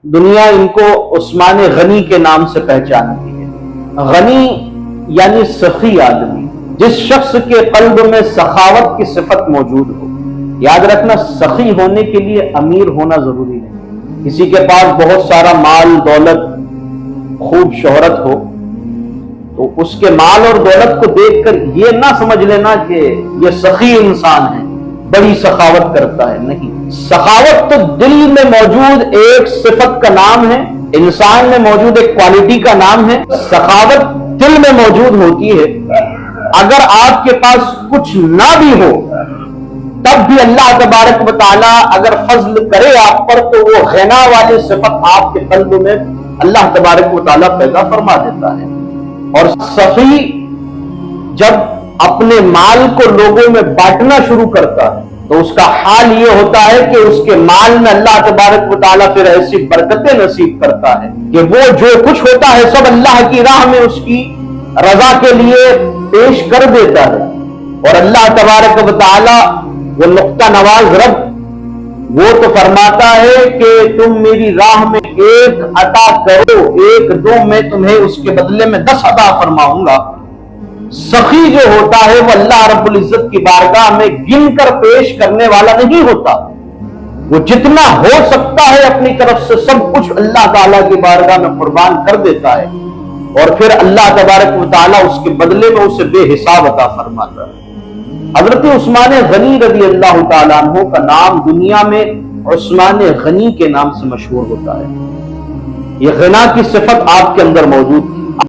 دنیا ان کو عثمان غنی کے نام سے پہچانتی ہے۔ غنی یعنی سخی آدمی، جس شخص کے قلب میں سخاوت کی صفت موجود ہو۔ یاد رکھنا، سخی ہونے کے لیے امیر ہونا ضروری نہیں۔ کسی کے پاس بہت سارا مال دولت خوب شہرت ہو تو اس کے مال اور دولت کو دیکھ کر یہ نہ سمجھ لینا کہ یہ سخی انسان ہے، بڑی سخاوت کرتا ہے۔ نہیں، سخاوت تو دل میں موجود ایک صفت کا نام ہے، انسان میں موجود ایک کوالٹی کا نام ہے۔ سخاوت دل میں موجود ہوتی ہے۔ اگر آپ کے پاس کچھ نہ بھی ہو تب بھی اللہ تبارک و تعالیٰ اگر فضل کرے آپ پر تو وہ غنا والی صفت آپ کے قلب میں اللہ تبارک و تعالیٰ پیدا فرما دیتا ہے۔ اور سخی جب اپنے مال کو لوگوں میں بانٹنا شروع کرتا ہے تو اس کا حال یہ ہوتا ہے کہ اس کے مال میں اللہ تبارک و تعالیٰ پھر ایسی برکتیں نصیب کرتا ہے کہ وہ جو کچھ ہوتا ہے سب اللہ کی راہ میں اس کی رضا کے لیے پیش کر دیتا ہے۔ اور اللہ تبارک و تعالیٰ وہ نقطہ نواز رب وہ تو فرماتا ہے کہ تم میری راہ میں ایک عطا کرو، ایک دو، میں تمہیں اس کے بدلے میں 10 عطا فرماؤں گا۔ سخی جو ہوتا ہے وہ اللہ رب العزت کی بارگاہ میں گن کر پیش کرنے والا نہیں ہوتا، وہ جتنا ہو سکتا ہے اپنی طرف سے سب کچھ اللہ تعالیٰ کی بارگاہ میں قربان کر دیتا ہے، اور پھر اللہ تبارک و تعالیٰ اس کے بدلے میں اسے بے حساب عطا فرماتا ہے۔ حضرت عثمان غنی رضی اللہ تعالیٰ عنہ کا نام دنیا میں عثمان غنی کے نام سے مشہور ہوتا ہے۔ یہ غنا کی صفت آپ کے اندر موجود تھی۔